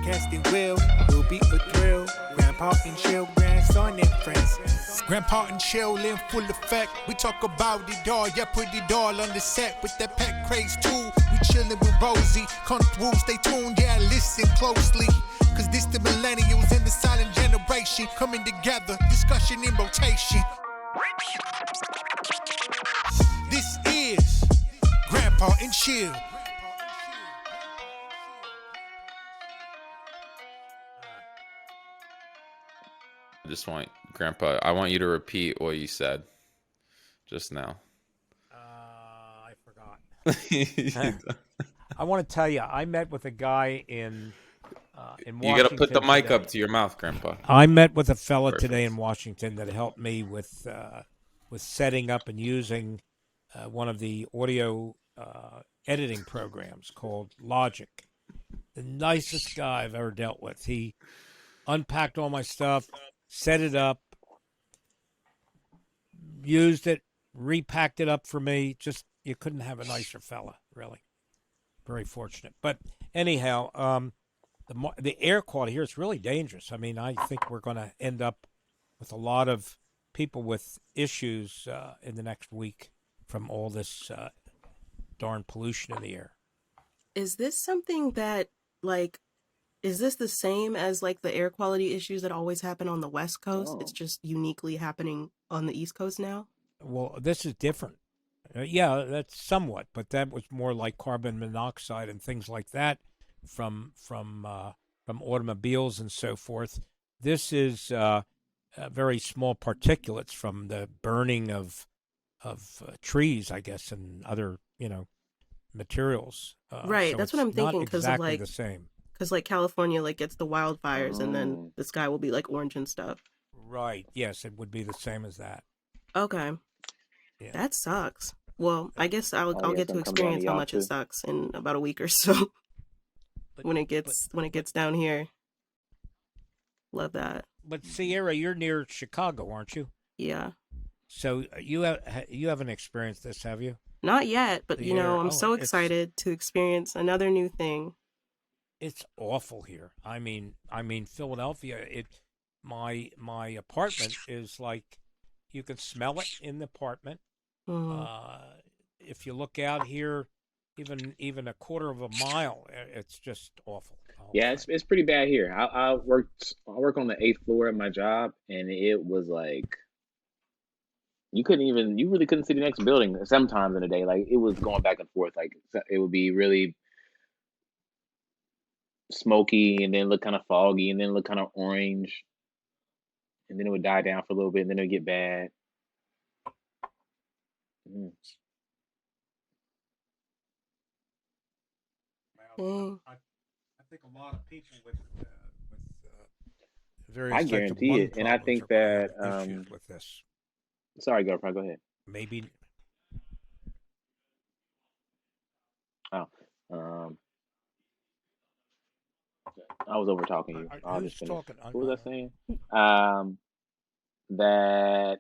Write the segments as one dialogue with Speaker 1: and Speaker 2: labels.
Speaker 1: Podcasting will be a thrill. Grandpa and chill, grandson and friends. Grandpa and chill in full effect. We talk about it all, yeah, put it all on the set with that pet craze too. We chillin' with Rosie, come through, stay tuned, yeah, listen closely. Cause this the millennials and the silent generation coming together, discussion in rotation. This is Grandpa and Chill.
Speaker 2: I just want, Grandpa, I want you to repeat what you said just now.
Speaker 3: I forgot. I want to tell you, I met with a guy in Washington.
Speaker 2: You got to put the mic
Speaker 3: today.
Speaker 2: up to your mouth, Grandpa.
Speaker 3: I met with a fella
Speaker 2: Perfect.
Speaker 3: today in Washington that helped me with setting up and using one of the audio editing programs called Logic. The nicest guy I've ever dealt with. He unpacked all my stuff, set it up, used it, repacked it up for me. Just, you couldn't have a nicer fella, really. Very fortunate. But anyhow, the air quality here is really dangerous. I mean, I think we're going to end up with a lot of people with issues in the next week from all this darn pollution in the air.
Speaker 4: Is this something that, like, is this the same as, like, the air quality issues that always happen on the West Coast?
Speaker 5: Oh.
Speaker 4: It's just uniquely happening on the East Coast now?
Speaker 3: Well, this is different. Yeah, that's somewhat, but that was more like carbon monoxide and things like that from automobiles and so forth. This is very small particulates from the burning of trees, I guess, and other materials.
Speaker 4: Right,
Speaker 3: so
Speaker 4: that's
Speaker 3: it's
Speaker 4: what I'm thinking,
Speaker 3: not
Speaker 4: 'cause of,
Speaker 3: exactly
Speaker 4: like-
Speaker 3: the same.
Speaker 4: Because, like, California, like, gets the wildfires, and then
Speaker 5: Oh.
Speaker 4: the sky will be, like, orange and stuff.
Speaker 3: Right. Yes, it would be the same as that.
Speaker 4: Okay.
Speaker 3: Yeah.
Speaker 4: That sucks. Well, I guess I'll
Speaker 5: yeah,
Speaker 4: get
Speaker 5: it's
Speaker 4: to
Speaker 5: gonna come down
Speaker 4: experience
Speaker 5: to
Speaker 4: how
Speaker 5: y'all,
Speaker 4: much
Speaker 5: too.
Speaker 4: it sucks in about a week or so
Speaker 3: But,
Speaker 4: when it gets down here. Love that.
Speaker 3: but Sierra, you're near Chicago, aren't you?
Speaker 4: Yeah.
Speaker 3: So you haven't experienced this, have you?
Speaker 4: Not yet, but
Speaker 3: The
Speaker 4: you know,
Speaker 3: air-
Speaker 4: I'm
Speaker 3: oh,
Speaker 4: so
Speaker 3: it's-
Speaker 4: excited to experience another new thing.
Speaker 3: It's awful here. I mean, Philadelphia. My apartment is like, you can smell it in the apartment.
Speaker 4: Mhm.
Speaker 3: If you look out here, even a quarter of a mile, it's just awful. the whole
Speaker 5: Yeah,
Speaker 3: thing.
Speaker 5: it's pretty bad here. I work on the 8th floor at my job, and it was like you really couldn't see the next building sometimes in the day. Like, it was going back and forth. Like, it would be really smoky, and then look kind of foggy, and then look kind of orange, and then it would die down for a little bit, and then it would get bad. Mm.
Speaker 4: Dang.
Speaker 3: I think a lot of people with various
Speaker 5: I
Speaker 3: types of
Speaker 5: guarantee
Speaker 3: lung
Speaker 5: it, and I
Speaker 3: problems
Speaker 5: think
Speaker 3: are gonna
Speaker 5: that
Speaker 3: have issues with this.
Speaker 5: sorry, girlfriend, go ahead.
Speaker 3: Maybe.
Speaker 5: Oh, I was over talking you. I'll
Speaker 3: Who's
Speaker 5: just finish.
Speaker 3: talking?
Speaker 5: What was I saying? That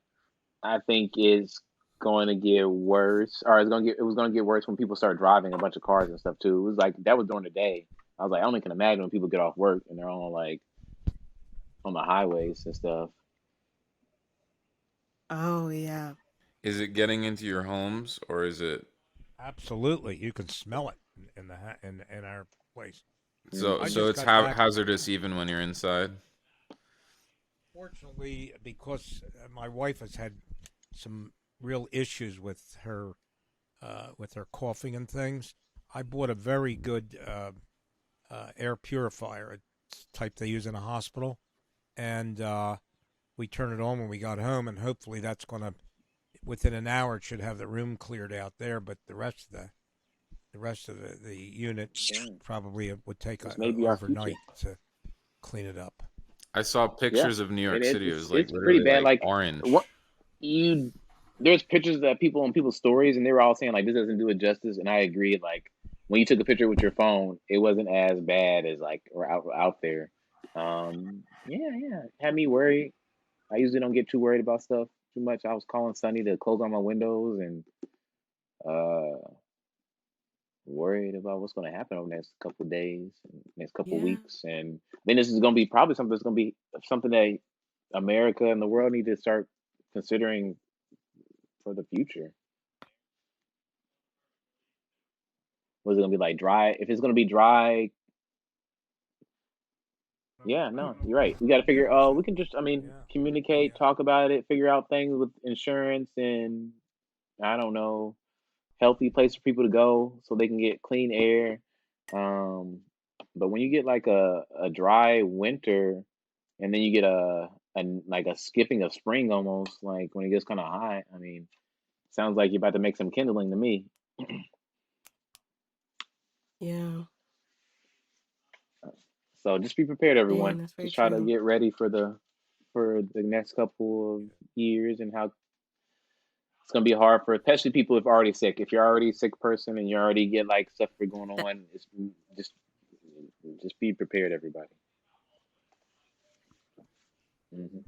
Speaker 5: I think is going to get worse, or it was going to get worse when people start driving a bunch of cars and stuff too. It was like that was during the day. I was like, I only can imagine when people get off work and they're on the highways and stuff.
Speaker 4: Oh yeah.
Speaker 2: Is it getting into your homes, or is it?
Speaker 3: Absolutely, you can smell it in our place.
Speaker 2: So
Speaker 3: I
Speaker 2: so
Speaker 3: just
Speaker 2: it's
Speaker 3: got back-
Speaker 2: hazardous even when you're inside.
Speaker 3: Fortunately, because my wife has had some real issues with her coughing and things, I bought a very good air purifier, it's type they use in a hospital, and we turn it on when we got home, and hopefully that's going to, within an hour, it should have the room cleared out there. But the rest of the unit probably would take
Speaker 5: This may be our
Speaker 3: overnight to clean it up.
Speaker 2: I saw pictures of New York City. It was like
Speaker 5: it's
Speaker 2: literally
Speaker 5: pretty bad. Like
Speaker 2: orange.
Speaker 5: There's pictures that people on people's stories, and they were all saying like this doesn't do it justice. And I agree. Like when you took a picture with your phone, it wasn't as bad as like we're out there. Yeah, had me worried. I usually don't get too worried about stuff too much. I was calling Sonny to close all my windows, and worried about what's going to happen over the next couple of days, next couple of
Speaker 4: Yeah.
Speaker 5: weeks, and then this is going to be probably something that's going to be something that America and the world need to start considering for the future. Was it going to be like dry? If it's going to be dry, yeah, no, you're right. We got to figure. Oh, we can just, I mean,
Speaker 3: Yeah.
Speaker 5: communicate,
Speaker 3: Yeah.
Speaker 5: talk about it, figure out things with insurance, and I don't know, healthy place for people to go so they can get clean air. Um, but when you get like a dry winter, and then you get a like a skipping of spring almost, like when it gets kind of hot. I mean, sounds like you're about to make some kindling to me.
Speaker 4: Yeah.
Speaker 5: So just be prepared,
Speaker 4: Dang,
Speaker 5: everyone.
Speaker 4: that's very
Speaker 5: Just try to
Speaker 4: true.
Speaker 5: get ready for the next couple of years and how it's gonna be hard for especially people if already sick. If you're already a sick person and you already get like stuff going
Speaker 4: That,
Speaker 5: on, it's just just be prepared, everybody. Hmm.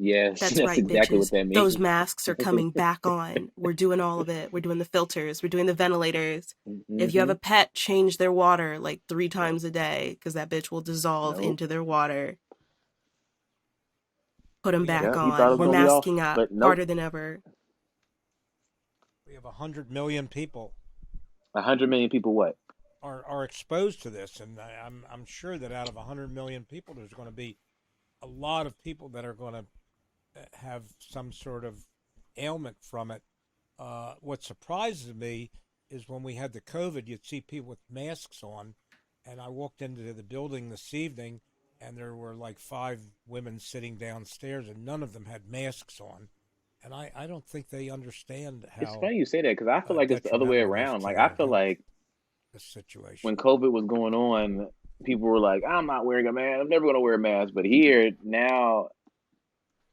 Speaker 5: Yes,
Speaker 4: that's
Speaker 5: that's
Speaker 4: right,
Speaker 5: exactly what
Speaker 4: bitches.
Speaker 5: that
Speaker 4: Those
Speaker 5: means.
Speaker 4: masks are coming back on. We're doing all of it. We're doing the filters. We're doing the ventilators. If you have
Speaker 5: Hmm.
Speaker 4: a pet, change their water like 3 times a day because that bitch will dissolve
Speaker 5: Nope.
Speaker 4: into their water. Put them
Speaker 3: We have
Speaker 4: back
Speaker 5: Yeah, you thought it
Speaker 4: on.
Speaker 5: was
Speaker 4: We're
Speaker 5: gonna be off,
Speaker 4: masking up
Speaker 5: but nope.
Speaker 4: harder than ever.
Speaker 3: we have 100 million people
Speaker 5: 100 million people. What?
Speaker 3: are exposed to this, and I'm sure that out of 100 million people, there's going to be a lot of people that are going to have some sort of ailment from it. What surprises me is when we had the COVID, you'd see people with masks on, and I walked into the building this evening, and there were like 5 women sitting downstairs, and none of them had masks on. And I don't think they understand
Speaker 5: It's
Speaker 3: how
Speaker 5: funny you say that because I feel like it's the other way
Speaker 3: detrimental it is
Speaker 5: around.
Speaker 3: to
Speaker 5: Like I
Speaker 3: their
Speaker 5: feel
Speaker 3: health,
Speaker 5: like
Speaker 3: this
Speaker 5: when
Speaker 3: situation.
Speaker 5: COVID was going on, people were like, "I'm not wearing a mask. I'm never gonna wear a mask." But here now,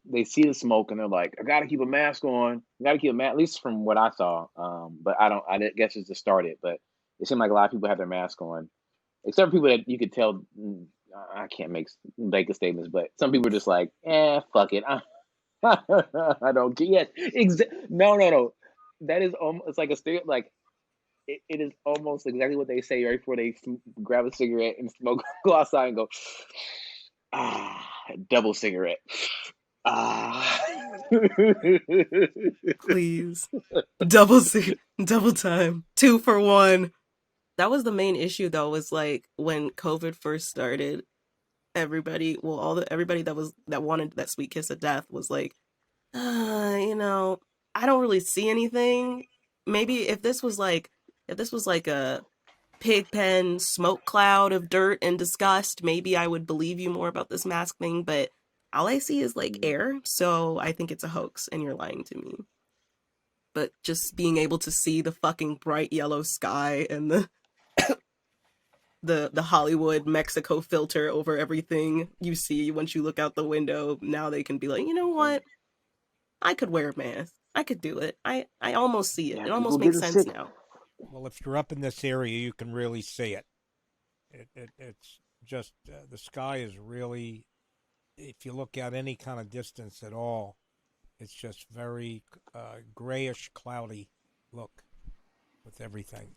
Speaker 5: they see the smoke and they're like, "I gotta keep a mask on. I gotta keep a mask." At least from what I saw. But I don't. I guess it's just started. But it seemed like a lot of people had their mask on, except for people that you could tell. I can't make the statements, but some people are just like, fuck it. I don't care. Yes, no, no, no. That is almost it's like a stereo. Like it is almost exactly what they say right before they grab a cigarette and smoke. Go outside and go, ah, double cigarette. Ah.
Speaker 4: Please. Double double time. 2 for 1. That was the main issue though, was like when COVID first started, everybody, well, everybody that wanted that sweet kiss of death was like, you know, I don't really see anything. Maybe if this was like a pig pen smoke cloud of dirt and disgust, maybe I would believe you more about this mask thing, but all I see is like air, so I think it's a hoax and you're lying to me. But just being able to see the fucking bright yellow sky and the Hollywood Mexico filter over everything you see once you look out the window, now they can be like, you know what? I could wear a mask. I could do it. I almost see it.
Speaker 5: Yeah,
Speaker 4: It
Speaker 5: people
Speaker 4: almost makes
Speaker 5: getting
Speaker 4: sense
Speaker 5: sick.
Speaker 4: now.
Speaker 3: Well, if you're up in this area, you can really see it. It's just the sky is really, if you look out any kind of distance at all, it's just very grayish, cloudy look with everything.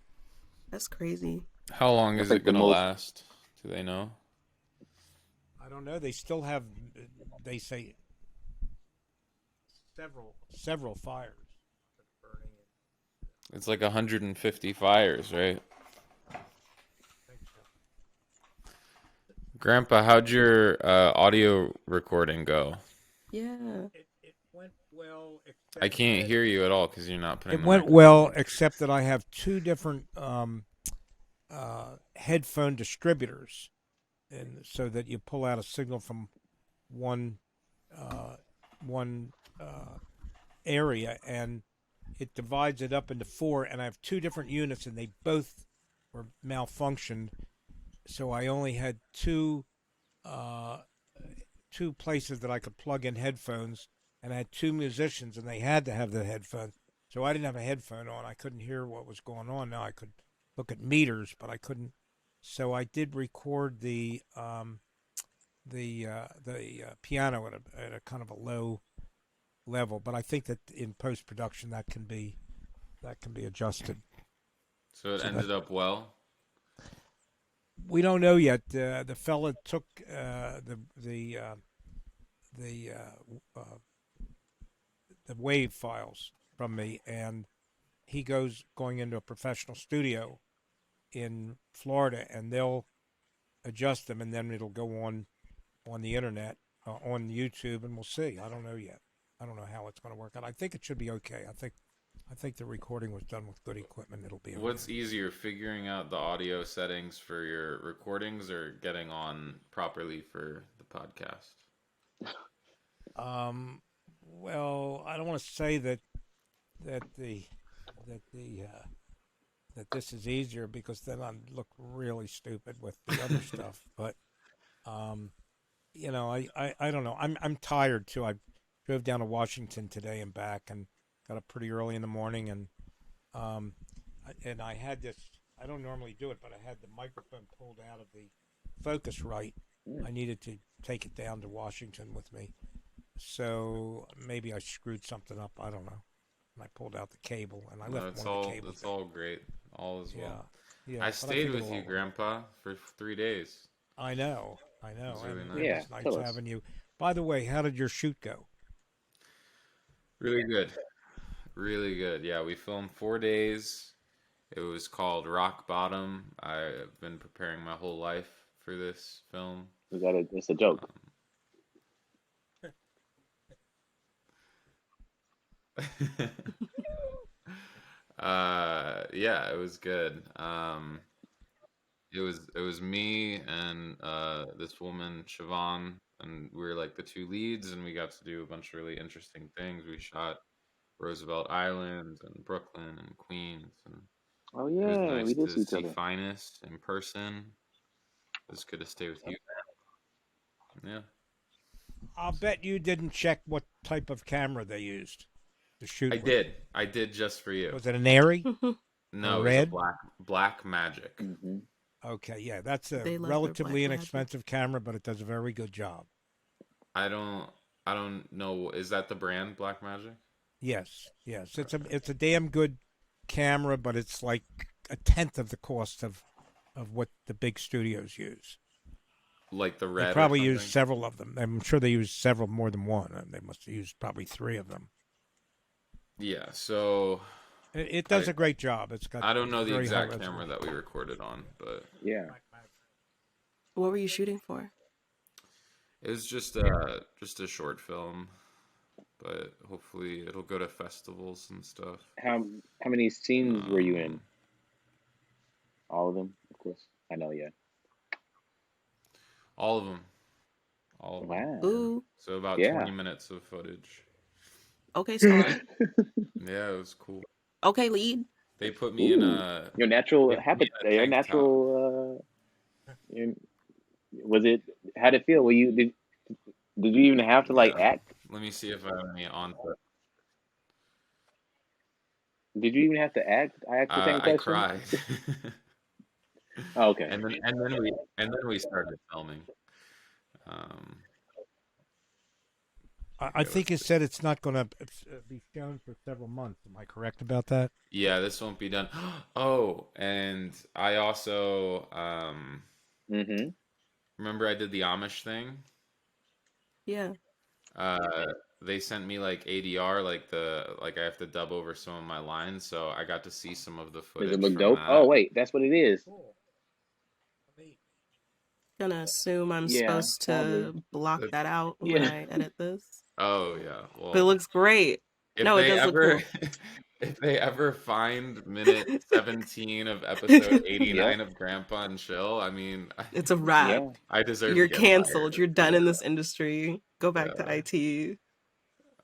Speaker 4: That's crazy.
Speaker 2: How long
Speaker 5: That's
Speaker 2: is
Speaker 5: like
Speaker 2: it
Speaker 5: the
Speaker 2: gonna
Speaker 5: most.
Speaker 2: last? Do they know?
Speaker 3: I don't know. They still have, they say, several fires burning.
Speaker 2: It's like 150 fires, right?
Speaker 3: I think so.
Speaker 2: Grandpa, how'd your audio recording go?
Speaker 4: Yeah.
Speaker 3: It went well,
Speaker 2: I
Speaker 3: except
Speaker 2: can't
Speaker 3: that
Speaker 2: hear you at all because you're not putting
Speaker 3: it
Speaker 2: the
Speaker 3: went
Speaker 2: microphone
Speaker 3: well,
Speaker 2: on.
Speaker 3: except that I have two different headphone distributors, and so that you pull out a signal from one uh, one area, and it divides it up into four. And I have two different units, and they both were malfunctioned. So I only had uh, two places that I could plug in headphones, and I had two musicians, and they had to have the headphones. So I didn't have a headphone on. I couldn't hear what was going on. Now I could look at meters, but I couldn't. So I did record the piano at a kind of a low level, but I think that in post production that can be adjusted.
Speaker 2: So it
Speaker 3: So
Speaker 2: ended up well.
Speaker 3: we don't know yet. The fella took the the wave files from me, and he going into a professional studio in Florida, and they'll adjust them, and then it'll go on the internet, on YouTube, and we'll see. I don't know yet. I don't know how it's going to work out. I think it should be okay. I think the recording was done with good equipment. It'll be okay.
Speaker 2: What's easier, figuring out the audio settings for your recordings or getting on properly for the podcast?
Speaker 3: Well, I don't want to say that the that the that this is easier, because then I look really stupid with the other stuff. But I don't know. I'm tired too. I drove down to Washington today and back, and got up pretty early in the morning, and I had this. I don't normally do it, but I had the microphone pulled out of the Focusrite. I needed to take it down to Washington with me, so maybe I screwed something up. I don't know. And I pulled out the cable, and I left one of the cables.
Speaker 2: That's all great. All is well.
Speaker 3: Yeah.
Speaker 2: I stayed with you, Grandpa, for 3 days.
Speaker 3: I know.
Speaker 2: It was really
Speaker 3: And
Speaker 2: nice.
Speaker 5: Yeah,
Speaker 3: it was
Speaker 5: tell
Speaker 3: nice
Speaker 5: us.
Speaker 3: having you. By the way, how did your shoot go?
Speaker 2: Really good. Really good. Yeah, we filmed 4 days. It was called Rock Bottom. I've been preparing my whole life for this film.
Speaker 5: It's a joke.
Speaker 2: Yeah, it was good. It was me and this woman, Siobhan, and we were like the two leads, and we got to do a bunch of really interesting things. We shot Roosevelt Island and Brooklyn and Queens, and
Speaker 5: Oh
Speaker 2: it was
Speaker 5: yeah,
Speaker 2: nice
Speaker 5: we did
Speaker 2: to
Speaker 5: see each
Speaker 2: see
Speaker 5: other.
Speaker 2: Phines in person. It was good to stay with you. Yeah.
Speaker 3: I'll bet you didn't check what type of camera they used to shoot
Speaker 2: I
Speaker 3: with.
Speaker 2: did. I did just for you.
Speaker 3: Was it an Airy?
Speaker 2: No, it was
Speaker 3: red?
Speaker 2: a black magic.
Speaker 5: Hmm.
Speaker 3: Okay, yeah, that's a
Speaker 4: They love their
Speaker 3: relatively
Speaker 4: black magic.
Speaker 3: inexpensive camera, but it does a very good job.
Speaker 2: I don't know. Is that the brand Black Magic?
Speaker 3: Yes. It's a damn good camera, but it's like a tenth of the cost of what the big studios use.
Speaker 2: Like the
Speaker 3: They
Speaker 2: red?
Speaker 3: probably
Speaker 2: or
Speaker 3: use
Speaker 2: something?
Speaker 3: several of them. I'm sure they use several more than one. They must have used probably 3 of them.
Speaker 2: Yeah. So
Speaker 3: It does a great job. It's got.
Speaker 2: I don't know the
Speaker 3: very high
Speaker 2: exact camera
Speaker 3: resolution.
Speaker 2: that we recorded on, but
Speaker 5: Yeah.
Speaker 4: What were you shooting for?
Speaker 2: it was just a short film. But hopefully it'll go to festivals and stuff.
Speaker 5: How many scenes were you in?
Speaker 2: Um,
Speaker 5: All of them, of course. I know, yeah.
Speaker 2: All of them. All of them.
Speaker 5: Wow.
Speaker 4: Ooh.
Speaker 2: So about
Speaker 5: Yeah.
Speaker 2: 20 minutes of footage.
Speaker 4: Okay, star.
Speaker 2: Yeah, it was cool.
Speaker 4: Okay, lead.
Speaker 2: They put me in
Speaker 5: Ooh.
Speaker 2: a
Speaker 5: Your natural
Speaker 2: they put me
Speaker 5: habit,
Speaker 2: in a
Speaker 5: your
Speaker 2: tank top.
Speaker 5: natural. Was it? How'd it feel? Were you did you even have to like
Speaker 2: Yeah.
Speaker 5: act?
Speaker 2: Let me see if I have any on.
Speaker 5: Did you even have to act? I asked the same
Speaker 2: I
Speaker 5: question.
Speaker 2: cried.
Speaker 5: Oh, okay.
Speaker 2: and then we started filming. Um,
Speaker 3: I think it said it's not going to be shown for several months. Am I correct about that?
Speaker 2: yeah, this won't be done. Oh, and I also
Speaker 5: Mm-hmm.
Speaker 2: remember I did the Amish thing.
Speaker 4: Yeah.
Speaker 2: They sent me like ADR, like I have to dub over some of my lines, so I got to see some of the
Speaker 5: Does
Speaker 2: footage
Speaker 5: it look
Speaker 2: from
Speaker 5: dope?
Speaker 2: that.
Speaker 5: Oh wait, that's what it is.
Speaker 4: Gonna assume I'm
Speaker 5: Yeah,
Speaker 4: supposed to
Speaker 5: probably.
Speaker 4: block
Speaker 2: That's-
Speaker 4: that out when
Speaker 5: Yeah.
Speaker 4: I edit this.
Speaker 2: Oh yeah. Well,
Speaker 4: But it looks great.
Speaker 2: if
Speaker 4: No, it
Speaker 2: they
Speaker 4: does look
Speaker 2: ever
Speaker 4: cool.
Speaker 2: if they ever find minute 17 of episode 89 of Grandpa and Chill, I mean,
Speaker 4: It's a wrap.
Speaker 5: Yeah.
Speaker 2: I deserve
Speaker 4: You're
Speaker 2: to get
Speaker 4: canceled.
Speaker 2: fired.
Speaker 4: You're done in this industry. Go back
Speaker 2: Yeah.
Speaker 4: to IT.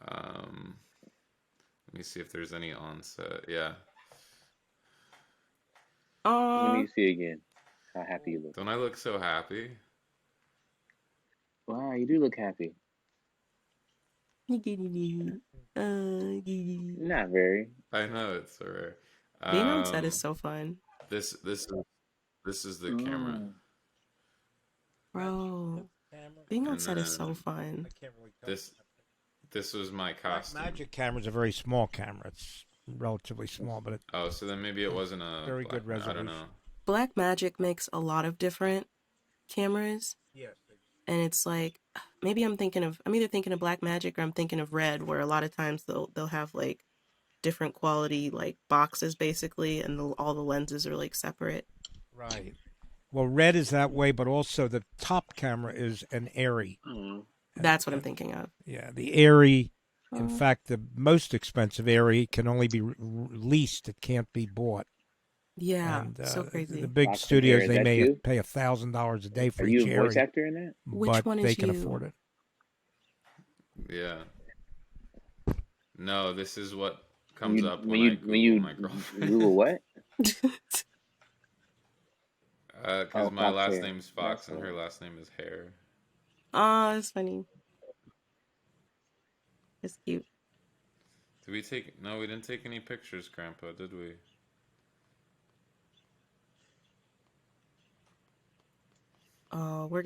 Speaker 2: Let me see if there's any on set. Yeah.
Speaker 5: Let
Speaker 4: Aw.
Speaker 5: me see again. How happy you look.
Speaker 2: Don't I look so happy?
Speaker 5: Wow, you do look happy.
Speaker 4: Being
Speaker 5: Not very.
Speaker 2: I know, it's so rare.
Speaker 4: on set is so fun.
Speaker 2: This is the camera.
Speaker 5: Mm.
Speaker 4: Bro, being on
Speaker 2: And
Speaker 4: set is so
Speaker 2: then
Speaker 4: fun.
Speaker 3: I can't really tell.
Speaker 2: This was my costume.
Speaker 3: Magic camera is a very small camera. It's relatively small, but
Speaker 2: Oh, so then maybe it wasn't a
Speaker 3: very good
Speaker 2: I don't
Speaker 3: resolution.
Speaker 2: know.
Speaker 4: Blackmagic makes a lot of different cameras,
Speaker 3: Yes.
Speaker 4: and it's like maybe I'm either thinking of Blackmagic or I'm thinking of Red, where a lot of times they'll have like different quality like boxes basically, and all the lenses are like separate.
Speaker 3: Right. Well, Red is that way, but also the top camera is an Airy.
Speaker 4: That's what I'm thinking of.
Speaker 3: Yeah, the Airy. In fact, the most expensive Airy can only be leased; it can't be bought.
Speaker 4: Yeah,
Speaker 3: And
Speaker 4: so crazy.
Speaker 3: the big
Speaker 5: Fox and
Speaker 3: studios,
Speaker 5: Air, is
Speaker 3: they
Speaker 5: that
Speaker 3: may
Speaker 5: you?
Speaker 3: pay $1,000 a day for
Speaker 5: Are
Speaker 3: each
Speaker 5: you a voice
Speaker 3: Airy,
Speaker 5: actor in that?
Speaker 4: Which
Speaker 3: but
Speaker 4: one
Speaker 3: they
Speaker 4: is
Speaker 3: can
Speaker 4: you?
Speaker 3: afford it.
Speaker 2: Yeah. No, this is what
Speaker 5: When
Speaker 2: comes
Speaker 5: you
Speaker 2: up
Speaker 5: when
Speaker 2: when
Speaker 5: you
Speaker 2: I
Speaker 5: when
Speaker 2: Google
Speaker 5: you
Speaker 2: my girlfriend.
Speaker 5: Google what?
Speaker 2: Because
Speaker 5: Oh,
Speaker 2: my
Speaker 5: Fox
Speaker 2: last
Speaker 5: Hair.
Speaker 2: name's
Speaker 5: That's
Speaker 2: Fox and her last name is Hare.
Speaker 4: Oh, that's funny. It's cute.
Speaker 2: Did we take? No, we didn't take any pictures, Grandpa, did we?
Speaker 4: Oh, I'm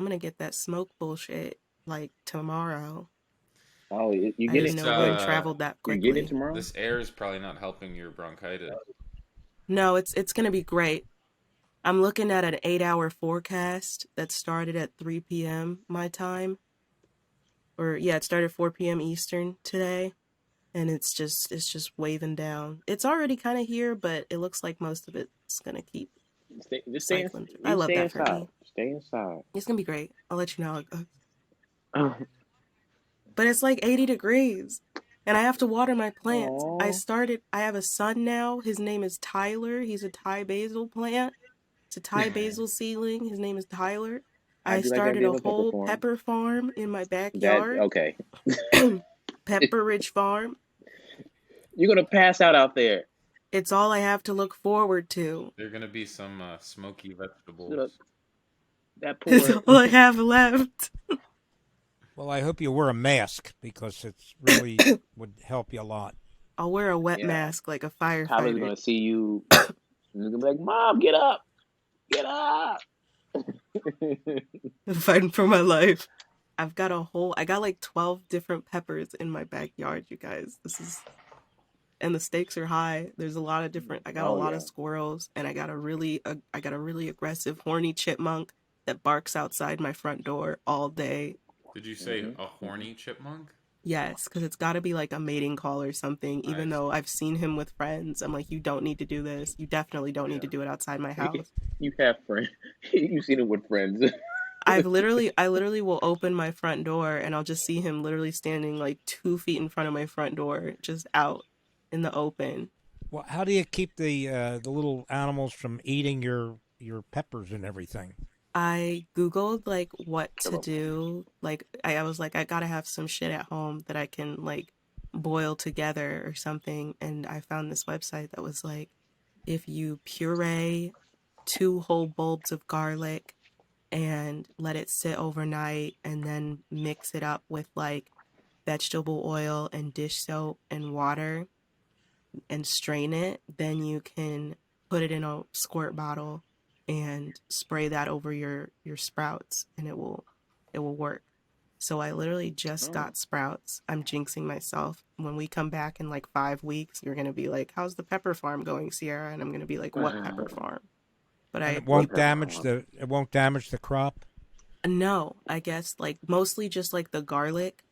Speaker 4: gonna get that smoke bullshit like tomorrow.
Speaker 5: Oh, you
Speaker 4: I
Speaker 5: get
Speaker 4: didn't
Speaker 5: it.
Speaker 2: This
Speaker 4: know wind
Speaker 5: Wait,
Speaker 4: traveled that
Speaker 5: you're getting it
Speaker 4: quickly.
Speaker 5: tomorrow?
Speaker 2: this air is probably not helping your bronchitis.
Speaker 4: No, it's gonna be great. I'm looking at an 8-hour forecast that started at 3 p.m. my time. Or yeah, it started 4 p.m. Eastern today. And it's just waving down. It's already kind of here, but it looks like most of it's gonna keep
Speaker 5: Just stay in,
Speaker 4: cycling through. I
Speaker 5: you
Speaker 4: love
Speaker 5: stay
Speaker 4: that for
Speaker 5: inside.
Speaker 4: me.
Speaker 5: Stay inside.
Speaker 4: It's gonna be great. I'll let you know how it goes.
Speaker 5: Oh,
Speaker 4: But it's like 80 degrees. And I have to water my plants.
Speaker 5: aw.
Speaker 4: I have a son now. His name is Tyler. He's a Thai basil plant. It's a Thai basil seedling. His name is Tyler.
Speaker 5: I
Speaker 4: I
Speaker 5: do like the
Speaker 4: started
Speaker 5: idea
Speaker 4: a
Speaker 5: of a pepper
Speaker 4: whole
Speaker 5: farm.
Speaker 4: pepper farm in my
Speaker 5: That
Speaker 4: backyard.
Speaker 5: okay.
Speaker 4: Pepper Ridge Farm.
Speaker 5: You're gonna pass out there.
Speaker 4: It's all I have to look forward to.
Speaker 2: There are gonna be some smoky
Speaker 5: Look,
Speaker 2: vegetables.
Speaker 5: that
Speaker 4: It's
Speaker 5: poor.
Speaker 4: all I have left.
Speaker 3: Well, I hope you wear a mask because it's really would help you a lot.
Speaker 4: I'll wear a wet
Speaker 5: Yeah.
Speaker 4: mask like a
Speaker 5: Tyler's
Speaker 4: firefighter.
Speaker 5: gonna see you. And he's gonna be like, "Mom, get up, get up."
Speaker 4: Fighting for my life. I got like 12 different peppers in my backyard, you guys. And the stakes are high. There's a lot of different, I got a
Speaker 5: Oh
Speaker 4: lot
Speaker 5: yeah.
Speaker 4: of squirrels, and I got a really aggressive horny chipmunk that barks outside my front door all day.
Speaker 2: Did you say
Speaker 5: Mhm.
Speaker 2: a horny chipmunk?
Speaker 4: Yes, because it's got to be like a mating call or something. Even
Speaker 2: Nice.
Speaker 4: though I've seen him with friends, I'm like, you don't need to do this. You definitely don't need to
Speaker 2: Yeah.
Speaker 4: do it outside my house.
Speaker 5: You have friends. You've seen it with friends.
Speaker 4: I literally will open my front door and I'll just see him literally standing like 2 feet in front of my front door, just out in the open.
Speaker 3: Well, how do you keep the little animals from eating your peppers and everything?
Speaker 4: I Googled like what to do. Like I was like, I gotta have some shit at home that I can like boil together or something. And I found this website that was like, if you puree 2 whole bulbs of garlic and let it sit overnight and then mix it up with like vegetable oil and dish soap and water and strain it, then you can put it in a squirt bottle and spray that over your sprouts and it will work. So I literally just
Speaker 5: Oh.
Speaker 4: got sprouts. I'm jinxing myself. When we come back in like 5 weeks, you're gonna be like, "How's the pepper farm going, Sierra?" And I'm gonna be like, "What pepper farm?" But
Speaker 3: And
Speaker 4: I
Speaker 3: it won't damage the crop.
Speaker 4: no, I guess like mostly just like the garlic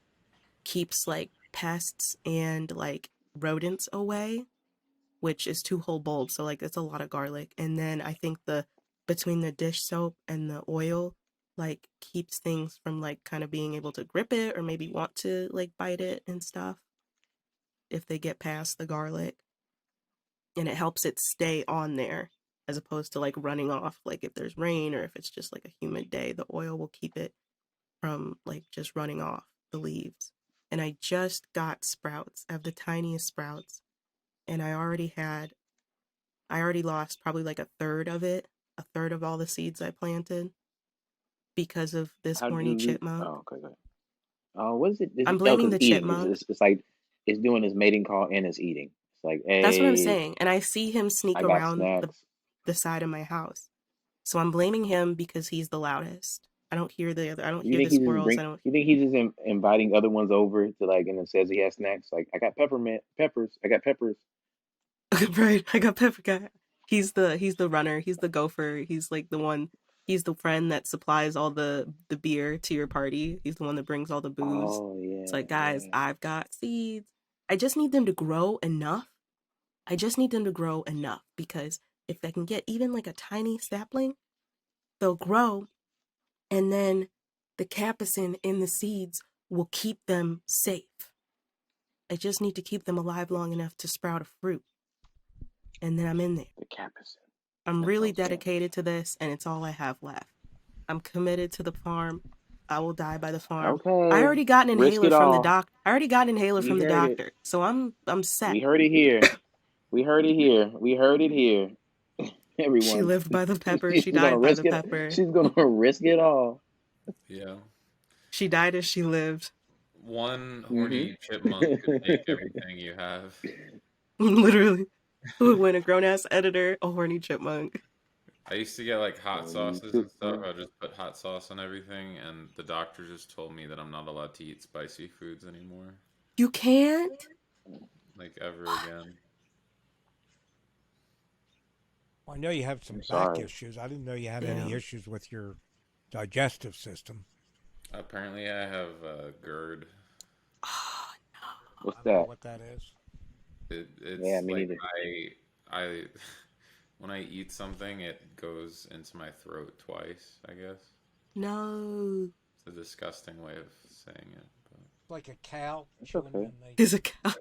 Speaker 4: keeps like pests and like rodents away, which is 2 whole bulbs. So like it's a lot of garlic. And then I think the between the dish soap and the oil like keeps things from like kind of being able to grip it or maybe want to like bite it and stuff if they get past the garlic. And it helps it stay on there as opposed to like running off like if there's rain or if it's just like a humid day, the oil will keep it from like just running off the leaves. And I just got sprouts. I have the tiniest sprouts. And I already lost probably like a third of all the seeds I planted because of this
Speaker 5: How do
Speaker 4: horny
Speaker 5: you?
Speaker 4: chipmunk.
Speaker 5: Oh, okay. What is it?
Speaker 4: I'm
Speaker 5: Oh,
Speaker 4: blaming
Speaker 5: because
Speaker 4: the
Speaker 5: eating.
Speaker 4: chipmunk.
Speaker 5: It's like it's doing his mating call and it's eating. It's like,
Speaker 4: That's what I'm
Speaker 5: hey,
Speaker 4: saying. And I see him sneak
Speaker 5: I got
Speaker 4: around
Speaker 5: snacks.
Speaker 4: the side of my house. So I'm blaming him because he's the loudest. I don't hear the other. I don't
Speaker 5: You
Speaker 4: hear
Speaker 5: think
Speaker 4: the
Speaker 5: he's just
Speaker 4: squirrels. I don't.
Speaker 5: You think he's just inviting other ones over to like, and it says he has snacks. Like, I got peppers. I got peppers.
Speaker 4: Right, I got Pepper Guy. He's the runner. He's the gopher. He's like the one. He's the friend that supplies all the beer to your party. He's the one that brings all the booze.
Speaker 5: Oh yeah.
Speaker 4: It's like, guys,
Speaker 5: yeah.
Speaker 4: I've got seeds. I just need them to grow enough. Because if they can get even like a tiny sapling, they'll grow, and then the capsaicin in the seeds will keep them safe. I just need to keep them alive long enough to sprout a fruit. And then I'm in there.
Speaker 5: The capsaicin.
Speaker 4: I'm
Speaker 5: That
Speaker 4: really
Speaker 5: sounds good.
Speaker 4: dedicated to this, and it's all I have left. I'm committed to the farm. I will die by the farm.
Speaker 5: Okay.
Speaker 4: I already got an
Speaker 5: Risk
Speaker 4: inhaler
Speaker 5: it
Speaker 4: from the
Speaker 5: all.
Speaker 4: doc. I already got an inhaler
Speaker 5: We
Speaker 4: from the
Speaker 5: heard it.
Speaker 4: doctor, so I'm set.
Speaker 5: We heard it here. We heard it here. We heard it here. Everyone.
Speaker 4: She lived by the pepper.
Speaker 5: She's
Speaker 4: She
Speaker 5: gonna
Speaker 4: died by
Speaker 5: risk
Speaker 4: the
Speaker 5: it.
Speaker 4: pepper.
Speaker 5: She's gonna risk it all.
Speaker 2: Yeah.
Speaker 4: She died as she lived.
Speaker 2: One horny chipmunk could take everything you have.
Speaker 4: Literally. Who would win, a grown-ass editor, a horny chipmunk?
Speaker 2: I used to get like hot
Speaker 5: Oh, you
Speaker 2: sauces
Speaker 5: too,
Speaker 2: and stuff.
Speaker 5: man.
Speaker 2: I just put hot sauce on everything, and the doctor just told me that I'm not allowed to eat spicy foods anymore,
Speaker 4: You can't?
Speaker 2: like ever again.
Speaker 3: I know you have some
Speaker 5: I'm
Speaker 3: back
Speaker 5: sorry.
Speaker 3: issues. I didn't know you had any
Speaker 4: Yeah.
Speaker 3: issues with your digestive system.
Speaker 2: Apparently, I have GERD.
Speaker 4: Oh,
Speaker 5: What's
Speaker 3: I don't know
Speaker 5: that?
Speaker 3: what that is.
Speaker 2: It's
Speaker 5: Yeah, me
Speaker 2: like
Speaker 5: neither.
Speaker 2: I when I eat something, it goes into my throat twice. I guess
Speaker 4: no.
Speaker 2: it's a disgusting way of saying it.
Speaker 3: Like a cow
Speaker 5: It's
Speaker 3: chewing
Speaker 5: okay.
Speaker 3: and they
Speaker 4: He's a cow.
Speaker 2: But...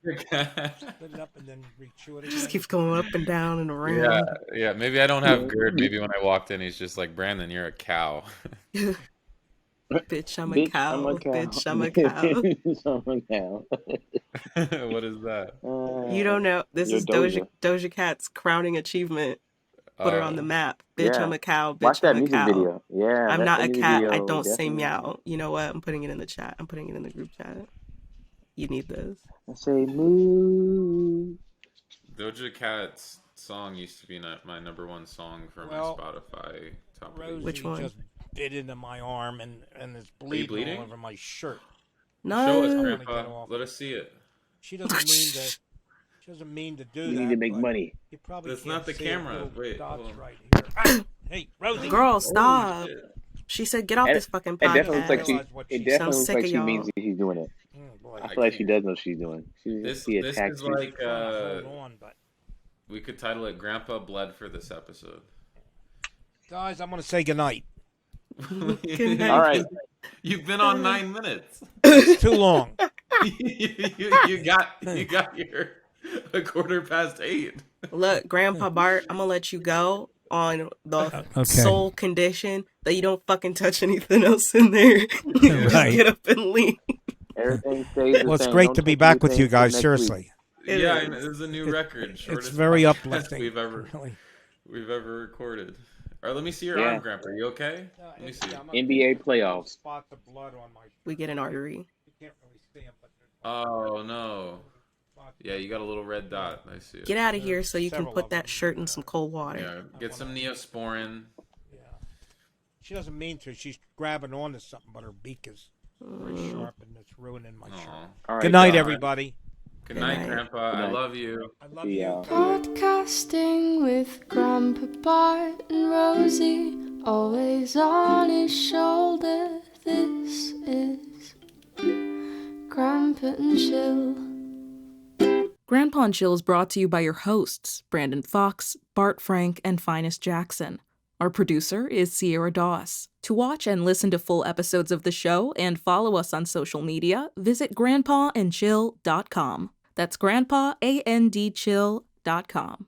Speaker 3: spit it up and then re-chew it
Speaker 4: Just
Speaker 3: again.
Speaker 4: keeps going up and down and around.
Speaker 2: yeah. Maybe I don't have GERD. Maybe when I walked in, he's just like, Brandon, you're a cow.
Speaker 4: Bitch, I'm a
Speaker 5: Bitch,
Speaker 4: cow.
Speaker 5: I'm a cow.
Speaker 4: Bitch, I'm a cow.
Speaker 5: Bitch, I'm a cow.
Speaker 2: What is that?
Speaker 4: You don't know. This
Speaker 5: You're
Speaker 4: is
Speaker 5: Doja.
Speaker 4: Doja Cat's crowning achievement. Put her on the map. Bitch,
Speaker 5: Yeah.
Speaker 4: I'm a cow.
Speaker 5: Watch
Speaker 4: Bitch,
Speaker 5: that
Speaker 4: I'm a
Speaker 5: music
Speaker 4: cow.
Speaker 5: video. Yeah,
Speaker 4: I'm
Speaker 5: that's
Speaker 4: not
Speaker 5: the
Speaker 4: a
Speaker 5: music
Speaker 4: cat.
Speaker 5: video.
Speaker 4: I don't say
Speaker 5: Definitely.
Speaker 4: meow. You know what? I'm putting it in the chat. I'm putting it in the group chat. You need this.
Speaker 5: I say moo.
Speaker 2: Doja Cat's song used to be my number one song for
Speaker 3: Well,
Speaker 2: my Spotify top of the
Speaker 3: Rosie
Speaker 4: Which one?
Speaker 3: just bit into my arm and it's
Speaker 2: bleeding?
Speaker 3: bleeding all over my shirt.
Speaker 4: No.
Speaker 2: Show us,
Speaker 3: I'm gonna
Speaker 2: Grandpa.
Speaker 3: get off.
Speaker 2: Let us see it.
Speaker 3: She doesn't mean to do
Speaker 5: You
Speaker 3: that.
Speaker 5: need to make
Speaker 3: but
Speaker 5: money.
Speaker 3: You probably
Speaker 2: That's
Speaker 3: can't
Speaker 2: not the
Speaker 3: see
Speaker 2: camera.
Speaker 3: little
Speaker 2: Wait,
Speaker 3: dots
Speaker 2: hold on.
Speaker 3: right here. Ah! Hey, Rosie.
Speaker 4: Girl, stop.
Speaker 2: Shit.
Speaker 4: She said, get off
Speaker 5: It-
Speaker 4: this fucking
Speaker 5: It definitely
Speaker 4: podcast.
Speaker 5: looks like she.
Speaker 3: Realize what
Speaker 5: It
Speaker 3: she
Speaker 5: definitely
Speaker 4: said.
Speaker 5: looks
Speaker 4: I'm
Speaker 5: like
Speaker 4: sick
Speaker 5: she
Speaker 4: of
Speaker 5: means
Speaker 4: y'all.
Speaker 5: she's doing it.
Speaker 3: Oh, boy.
Speaker 5: I feel like she does know what she's doing. She
Speaker 2: This
Speaker 5: attacks
Speaker 2: is
Speaker 5: you.
Speaker 2: like
Speaker 3: Hold on, but
Speaker 2: we could title it "Grandpa Bled" for this episode.
Speaker 3: guys, I'm gonna say goodnight.
Speaker 4: Good night.
Speaker 5: All right.
Speaker 2: You've been on 9 minutes.
Speaker 3: It's too long.
Speaker 2: you got your a 8:15.
Speaker 4: Look, Grandpa Bart, I'm gonna let you go on the
Speaker 3: Okay.
Speaker 4: sole condition that you don't fucking touch anything else in there. You just
Speaker 3: Right.
Speaker 4: get up and leave.
Speaker 5: Everything stays the
Speaker 3: Well, it's
Speaker 5: same.
Speaker 3: great
Speaker 5: Don't
Speaker 3: to be
Speaker 5: touch
Speaker 3: back with
Speaker 5: anything
Speaker 3: you guys.
Speaker 5: till next week.
Speaker 3: Seriously,
Speaker 4: It
Speaker 2: Yeah,
Speaker 4: is.
Speaker 2: and this is a new record.
Speaker 3: it's
Speaker 2: Shortest
Speaker 3: very
Speaker 2: podcast
Speaker 3: uplifting.
Speaker 2: we've
Speaker 3: Really.
Speaker 2: ever recorded. All right, let me see your
Speaker 5: Yeah.
Speaker 2: arm, Grandpa. Are you okay? Let me see.
Speaker 5: NBA playoffs.
Speaker 3: Spot the blood on my.
Speaker 4: We get an artery.
Speaker 3: You can't really see him, but there's
Speaker 2: Oh no. Yeah, you got a little red dot. I see it.
Speaker 4: Get out of here so you can
Speaker 3: Several
Speaker 4: put
Speaker 3: of
Speaker 4: that
Speaker 3: them.
Speaker 4: shirt in some cold water.
Speaker 2: Yeah, get some Neosporin.
Speaker 3: Yeah. She doesn't mean to. She's grabbing onto something, but her beak is very sharp and it's ruining my shirt.
Speaker 2: Aw.
Speaker 5: All right,
Speaker 3: Good night,
Speaker 5: y'all.
Speaker 3: everybody.
Speaker 2: Good night,
Speaker 4: night.
Speaker 2: Grandpa.
Speaker 5: Good
Speaker 2: I
Speaker 5: night.
Speaker 2: love you.
Speaker 3: I love
Speaker 5: See
Speaker 3: you.
Speaker 5: y'all.
Speaker 6: Podcasting with Grandpa Bart and Rosie, always on his shoulder. This is Grandpa and Chill.
Speaker 7: Grandpa and Chill is brought to you by your hosts, Brandon Fox, Bart Frank, and Phines Jackson. Our producer is Sierra Doss. To watch and listen to full episodes of the show and follow us on social media, visit grandpaandchill.com. That's grandpaandchill.com.